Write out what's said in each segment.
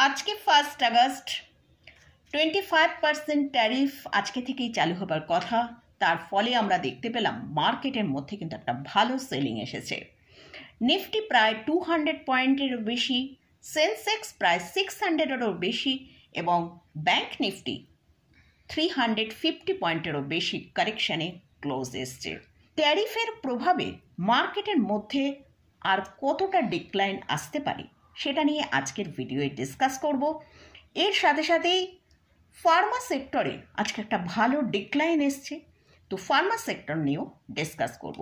আজকে 1 August 25% tariff আজকে থেকেই চালু হবার কথা। তার ফলে আমরা দেখতে পেলাম মার্কেটের মধ্যে কিন্তু একটা ভালো সেলিং এসেছে। নিফটি প্রায় 200 পয়েন্টেরও বেশি, সেন্সেক্স প্রায় 600-এরও বেশি এবং ব্যাংক নিফটি 350 পয়েন্টেরও বেশি কারেকশানে ক্লোজ এসছে। ট্যারিফের প্রভাবে মার্কেটের মধ্যে আর কতটা ডিক্লাইন আসতে পারে সেটা নিয়ে আজকের ভিডিওয়ে ডিসকাস করব। এর সাথে সাথেই ফার্মা সেক্টরে আজকে একটা ভালো ডিক্লাইন এসছে, তো ফার্মা সেক্টর নিয়েও ডিসকাস করব।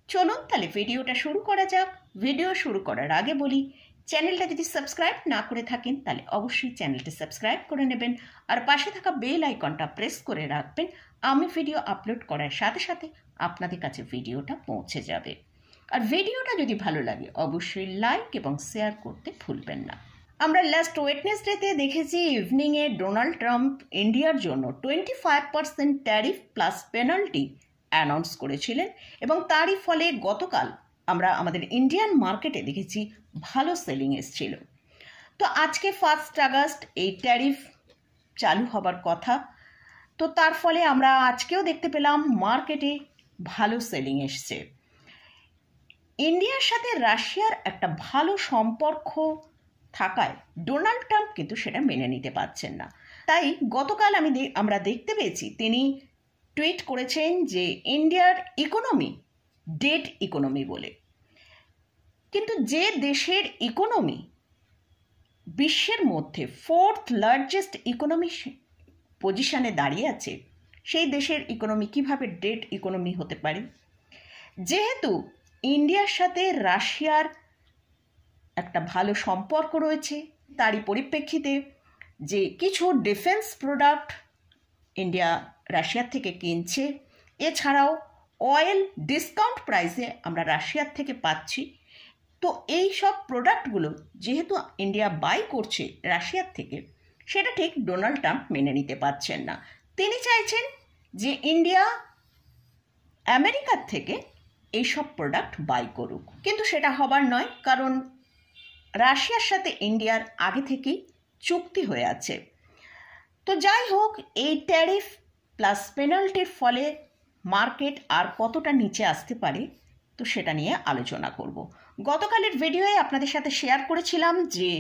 চলুন তাহলে ভিডিওটা শুরু করা যাক। ভিডিও শুরু করার আগে বলি, চ্যানেলটা যদি সাবস্ক্রাইব না করে থাকেন তাহলে অবশ্যই চ্যানেলটা সাবস্ক্রাইব করে নেবেন আর পাশে থাকা বেল আইকনটা প্রেস করে রাখবেন। আমি ভিডিও আপলোড করার সাথে সাথে আপনাদের কাছে ভিডিওটা পৌঁছে যাবে। আর ভিডিওটা যদি ভালো লাগে অবশ্যই লাইক এবং শেয়ার করতে ভুলবেন না। আমরা লাস্ট ওয়েডনেসডেতে দেখেছি ইভিনিংয়ে ডোনাল্ড ট্রাম্প ইন্ডিয়ার জন্য 25% ট্যারিফ প্লাস পেনাল্টি অ্যানাউন্স করেছিলেন এবং তারই ফলে গতকাল আমরা আমাদের ইন্ডিয়ান মার্কেটে দেখেছি ভালো সেলিং এসেছিল। তো আজকে 1 আগস্ট এই ট্যারিফ চালু হবার কথা, তো তার ফলে আমরা আজকেও দেখতে পেলাম মার্কেটে ভালো সেলিং এসছে। ইন্ডিয়ার সাথে রাশিয়ার একটা ভালো সম্পর্ক থাকায় ডোনাল্ড ট্রাম্প কিন্তু সেটা মেনে নিতে পারছেন না। তাই গতকাল আমরা দেখতে পেয়েছি তিনি টুইট করেছেন যে ইন্ডিয়ার ইকোনমি ডেড ইকোনমি বলে। কিন্তু যে দেশের ইকোনমি বিশ্বের মধ্যে 4th লার্জেস্ট ইকোনমি পজিশনে দাঁড়িয়ে আছে, সেই দেশের ইকোনমি কিভাবে ডেড ইকোনমি হতে পারে? যেহেতু ইন্ডিয়ার সাথে রাশিয়ার একটা ভালো সম্পর্ক রয়েছে, তারই পরিপ্রেক্ষিতে যে কিছু ডিফেন্স প্রোডাক্ট ইন্ডিয়া রাশিয়ার থেকে কিনছে, এছাড়াও অয়েল ডিসকাউন্ট প্রাইসে আমরা রাশিয়ার থেকে পাচ্ছি। তো এই সব প্রোডাক্টগুলো যেহেতু ইন্ডিয়া বাই করছে রাশিয়ার থেকে, সেটা ঠিক ডোনাল্ড ট্রাম্প মেনে নিতে পারছেন না। তিনি চাইছেন যে ইন্ডিয়া আমেরিকার থেকে এইসব প্রোডাক্ট বাই করুক, কিন্তু সেটা হবার নয়, কারণ রাশিয়ার সাথে ইন্ডিয়ার আগে থেকেই চুক্তি হয়ে আছে। তো যাই হোক, এই ট্যারিফ প্লাস পেনাল্টির ফলে মার্কেট আর কতটা নিচে আসতে পারে, তো সেটা নিয়ে আলোচনা করব। গতকালের ভিডিওয়ে আপনাদের সাথে শেয়ার করেছিলাম যে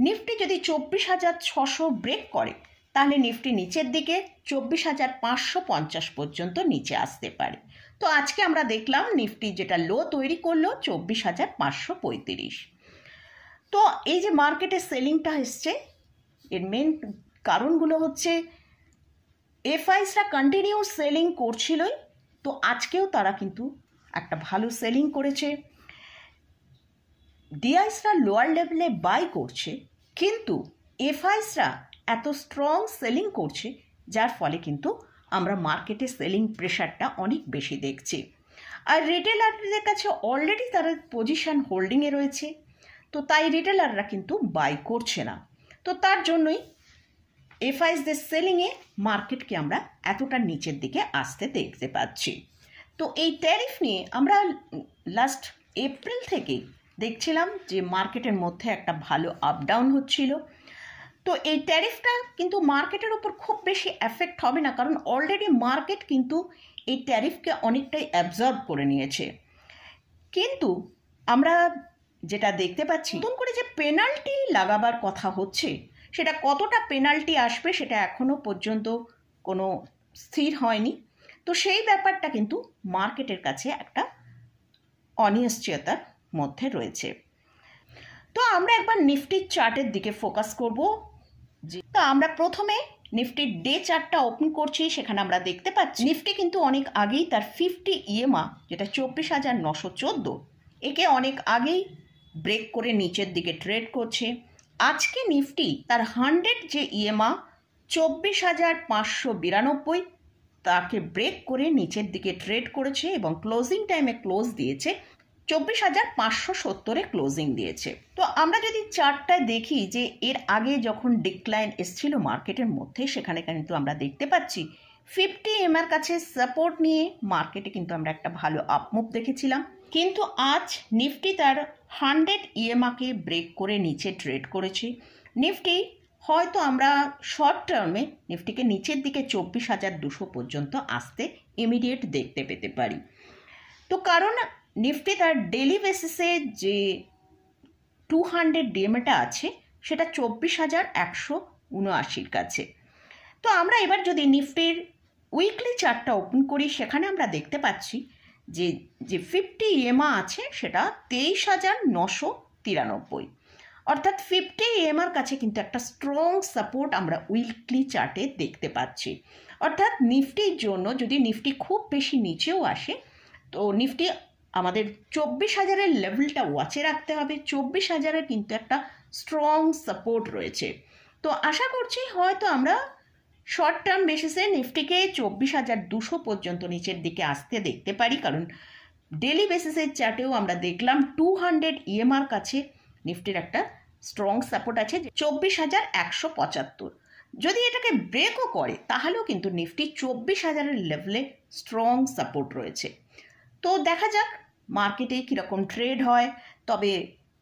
নিফটি যদি 24,600 ব্রেক করে তাহলে নিফটি নিচের দিকে 24,550 পর্যন্ত নিচে আসতে পারে। তো আজকে আমরা দেখলাম নিফটি যেটা লো তৈরি করলো 24,535। তো এই যে মার্কেটে সেলিংটা এসছে, এর মেন কারণগুলো হচ্ছে এফআইসরা কন্টিনিউ সেলিং করছিলই, তো আজকেও তারা কিন্তু একটা ভালো সেলিং করেছে। ডিআইসরা লোয়ার লেভেলে বাই করছে, কিন্তু এফআইসরা এত স্ট্রং সেলিং করছে যার ফলে কিন্তু আমরা মার্কেটে সেলিং প্রেশারটা অনেক বেশি দেখছি। আর রিটেলারদের কাছে অলরেডি তারা পজিশন হোল্ডিংয়ে রয়েছে, তো তাই রিটেলাররা কিন্তু বাই করছে না। তো তার জন্যই এফআইসদের সেলিংয়ে মার্কেটকে আমরা এতটা নিচের দিকে আসতে দেখতে পাচ্ছি। তো এই ট্যারিফ নিয়ে আমরা লাস্ট এপ্রিল থেকেই দেখছিলাম যে মার্কেটের মধ্যে একটা ভালো আপ ডাউন হচ্ছিল। তো এই ট্যারিফটা কিন্তু মার্কেটের উপর খুব বেশি এফেক্ট হবে না, কারণ অলরেডি মার্কেট কিন্তু এই ট্যারিফকে অনেকটাই অ্যাবজর্ব করে নিয়েছে। কিন্তু আমরা যেটা দেখতে পাচ্ছি, নতুন করে যে পেনাল্টি লাগাবার কথা হচ্ছে, সেটা কতটা পেনাল্টি আসবে সেটা এখনও পর্যন্ত কোনো স্থির হয়নি। তো সেই ব্যাপারটা কিন্তু মার্কেটের কাছে একটা অনিশ্চয়তার মধ্যে রয়েছে। তো আমরা একবার নিফটির চার্টের দিকে ফোকাস করব। তো আমরা প্রথমে নিফটির ডে চার্টটা ওপেন করছি। সেখানে আমরা দেখতে পাচ্ছি নিফটি কিন্তু অনেক আগেই তার 50 ইএমএ, যেটা 24,914, একে অনেক আগেই ব্রেক করে নিচের দিকে ট্রেড করছে। আজকে নিফটি তার 100 যে ইএমএ 24,592, তাকে ব্রেক করে নিচের দিকে ট্রেড করেছে এবং ক্লোজিং টাইমে ক্লোজ দিয়েছে 24,570-এ ক্লোজিং দিয়েছে। তো আমরা যদি চার্টটায় দেখি যে এর আগে যখন ডিক্লাইন এসেছিল মার্কেটের মধ্যে, সেখানে কিন্তু আমরা দেখতে পাচ্ছি 50 ইএমএর কাছে সাপোর্ট নিয়ে মার্কেটে কিন্তু আমরা একটা ভালো আপমুভ দেখেছিলাম। কিন্তু আজ নিফটি তার 100 ইএমএকে ব্রেক করে নিচে ট্রেড করেছে। নিফটি হয়তো আমরা শর্ট টার্মে নিফটিকে নিচের দিকে 24,200 পর্যন্ত আসতে ইমিডিয়েট দেখতে পেতে পারি। তো কারণ নিফটি তার ডেলি বেসিসে যে 200 ডিএমএটা আছে সেটা 24,179 কাছে। তো আমরা এবার যদি নিফটির উইকলি চার্টটা ওপেন করি, সেখানে আমরা দেখতে পাচ্ছি যে 50 ইএমআ আছে সেটা 23,993, অর্থাৎ 50 ইএমআর কাছে কিন্তু একটা স্ট্রং সাপোর্ট আমরা উইকলি চার্টে দেখতে পাচ্ছি। অর্থাৎ নিফটির জন্য যদি নিফটি খুব বেশি নিচেও আসে, তো নিফটি আমাদের 24,000-এর লেভেলটা ওয়াচে রাখতে হবে। 24,000-এর কিন্তু একটা স্ট্রং সাপোর্ট রয়েছে। তো আশা করছি হয়তো আমরা শর্ট টার্ম বেসিসে নিফটিকে 24,200 পর্যন্ত নিচের দিকে আসতে দেখতে পারি, কারণ ডেলি বেসিসের চার্টেও আমরা দেখলাম 200 ইএমআর কাছে নিফটির একটা স্ট্রং সাপোর্ট আছে 24,175। যদি এটাকে ব্রেকও করে তাহলেও কিন্তু নিফটি 24,000-এর লেভেলে স্ট্রং সাপোর্ট রয়েছে। তো দেখা যাক মার্কেটে কীরকম ট্রেড হয়। তবে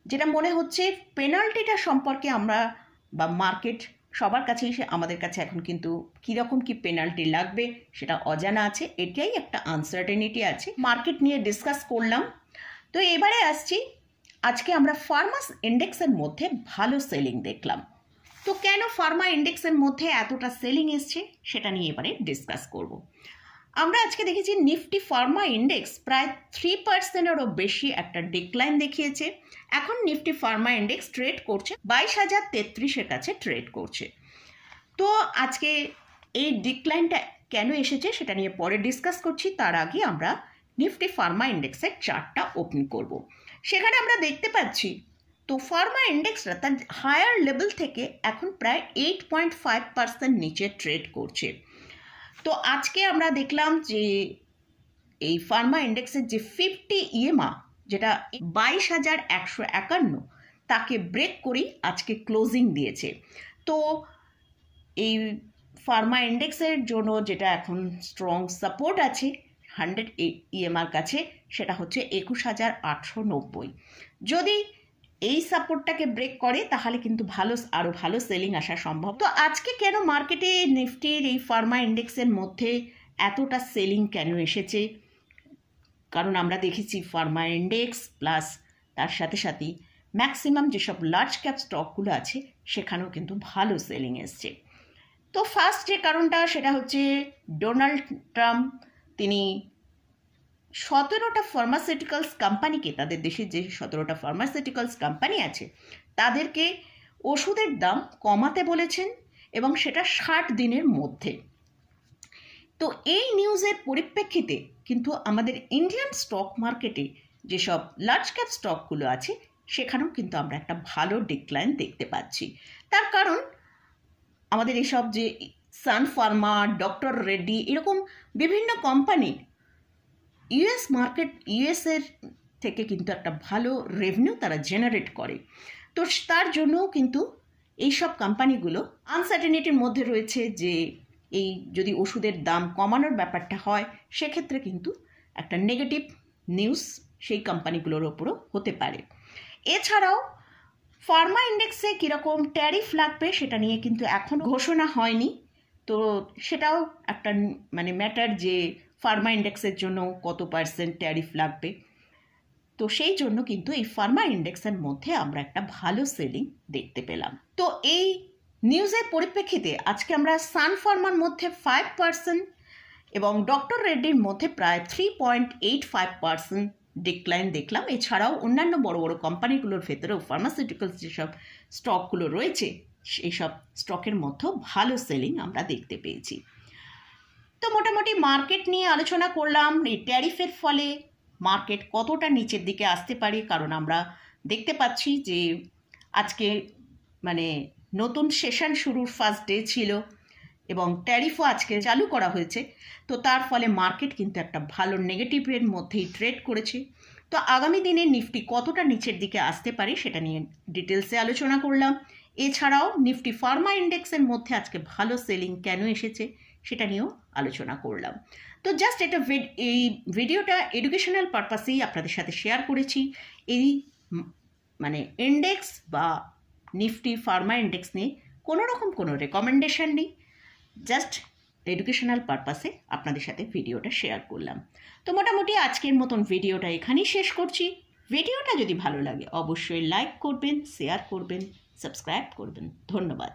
যেটা মনে হচ্ছে পেনাল্টিটা সম্পর্কে আমরা বা মার্কেট সবার কাছেই আমাদের কাছে এখন কিন্তু কীরকম কি পেনাল্টি লাগবে সেটা অজানা আছে, এটাই একটা আনসার্টেনিটি আছে। মার্কেট নিয়ে ডিসকাস করলাম। তো এবারে আসছি, আজকে আমরা ফার্মাস ইন্ডেক্সের মধ্যে ভালো সেলিং দেখলাম। তো কেন ফার্মা ইন্ডেক্সের মধ্যে এতটা সেলিং এসছে সেটা নিয়ে এবারে ডিসকাস করব। আমরা আজকে দেখেছি নিফটি ফার্মা ইন্ডেক্স প্রায় 3%-এরও বেশি একটা ডিক্লাইন দেখিয়েছে। এখন নিফটি ফার্মা ইন্ডেক্স ট্রেড করছে 22,033-এর কাছে ট্রেড করছে। তো আজকে এই ডিক্লাইনটা কেন এসেছে সেটা নিয়ে পরে ডিসকাস করছি। তার আগে আমরা নিফটি ফার্মা ইন্ডেক্সের চার্টটা ওপেন করব। সেখানে আমরা দেখতে পাচ্ছি তো ফার্মা ইন্ডেক্সটা তার হায়ার লেভেল থেকে এখন প্রায় 8.5% নিচে ট্রেড করছে। তো আজকে আমরা দেখলাম যে এই ফার্মা ইন্ডেক্সের যে 50 ইএমআ যেটা 22,151 তাকে ব্রেক করেই আজকে ক্লোজিং দিয়েছে। তো এই ফার্মা ইন্ডেক্সের জন্য যেটা এখন স্ট্রং সাপোর্ট আছে 100 ইএমআর কাছে, সেটা হচ্ছে 21,890। যদি এই সাপোর্টটাকে ব্রেক করে তাহলে কিন্তু আরও ভালো সেলিং আসা সম্ভব। তো আজকে কেন মার্কেটে নিফটির এই ফার্মা ইন্ডেক্সের মধ্যে এতটা সেলিং কেন এসেছে? কারণ আমরা দেখেছি ফার্মা ইন্ডেক্স প্লাস তার সাথে সাথেই ম্যাক্সিমাম যেসব লার্জ ক্যাপ স্টকগুলো আছে সেখানেও কিন্তু ভালো সেলিং এসছে। তো ফার্স্ট যে কারণটা সেটা হচ্ছে ডোনাল্ড ট্রাম্প তিনি 17টা ফার্মাসিউটিক্যালস কোম্পানিকে, তাদের দেশের যে 17টা ফার্মাসিউটিক্যালস কোম্পানি আছে তাদেরকে ওষুধের দাম কমাতে বলেছেন, এবং সেটা 60 দিনের মধ্যে। তো এই নিউজের পরিপ্রেক্ষিতে কিন্তু আমাদের ইন্ডিয়ান স্টক মার্কেটে যেসব লার্জ ক্যাপ স্টকগুলো আছে সেখানেও কিন্তু আমরা একটা ভালো ডিক্লাইন দেখতে পাচ্ছি। তার কারণ আমাদের এসব যে সান ফার্মা, ডক্টর রেড্ডি, এরকম বিভিন্ন কোম্পানি ইউএসের থেকে কিন্তু একটা ভালো রেভিনিউ তারা জেনারেট করে। তো তার জন্যও কিন্তু এইসব কোম্পানিগুলো আনসার্টেনিটির মধ্যে রয়েছে যে এই যদি ওষুধের দাম কমানোর ব্যাপারটা হয় সেক্ষেত্রে কিন্তু একটা নেগেটিভ নিউজ সেই কোম্পানিগুলোর ওপরও হতে পারে। এছাড়াও ফার্মা ইন্ডেক্সে কীরকম ট্যারিফ লাগবে সেটা নিয়ে কিন্তু এখন ঘোষণা হয়নি। তো সেটাও একটা ম্যাটার যে ফার্মা ইন্ডেক্সের জন্য কত পার্সেন্ট ট্যারিফ লাগবে। তো সেই জন্য কিন্তু এই ফার্মা ইন্ডেক্সের মধ্যে আমরা একটা ভালো সেলিং দেখতে পেলাম। তো এই নিউজের পরিপ্রেক্ষিতে আজকে আমরা সান ফার্মার মধ্যে 5% এবং ডক্টর রেড্ডির মধ্যে প্রায় 3.85% ডিক্লাইন দেখলাম। এছাড়াও অন্যান্য বড় বড় কোম্পানিগুলোর ভেতরেও ফার্মাসিউটিক্যালস যেসব স্টকগুলো রয়েছে সেই সব স্টকের মধ্যেও ভালো সেলিং আমরা দেখতে পেয়েছি। তো মোটামুটি মার্কেট নিয়ে আলোচনা করলাম। এই ট্যারিফের ফলে মার্কেট কতটা নিচের দিকে আসতে পারে, কারণ আমরা দেখতে পাচ্ছি যে আজকে নতুন সেশন শুরুর ফার্স্ট ডে ছিল এবং ট্যারিফও আজকে চালু করা হয়েছে। তো তার ফলে মার্কেট কিন্তু একটা ভালো নেগেটিভের মধ্যেই ট্রেড করেছে। তো আগামী দিনে নিফটি কতটা নিচের দিকে আসতে পারে সেটা নিয়ে ডিটেলসে আলোচনা করলাম। এছাড়াও নিফটি ফার্মা ইন্ডেক্সের মধ্যে আজকে ভালো সেলিং কেন এসেছে সেটা নিয়েও আলোচনা করলাম। তো জাস্ট এই ভিডিওটা এডুকেশনাল পারপাসেই আপনাদের সাথে শেয়ার করেছি। এই ইন্ডেক্স বা নিফটি ফার্মা ইন্ডেক্স নিয়ে কোনো রেকমেন্ডেশন নেই, জাস্ট এডুকেশনাল পারপাসে আপনাদের সাথে ভিডিওটা শেয়ার করলাম। তো মোটামুটি আজকের মতন ভিডিওটা এখানেই শেষ করছি। ভিডিওটা যদি ভালো লাগে অবশ্যই লাইক করবেন, শেয়ার করবেন, সাবস্ক্রাইব করবেন। ধন্যবাদ।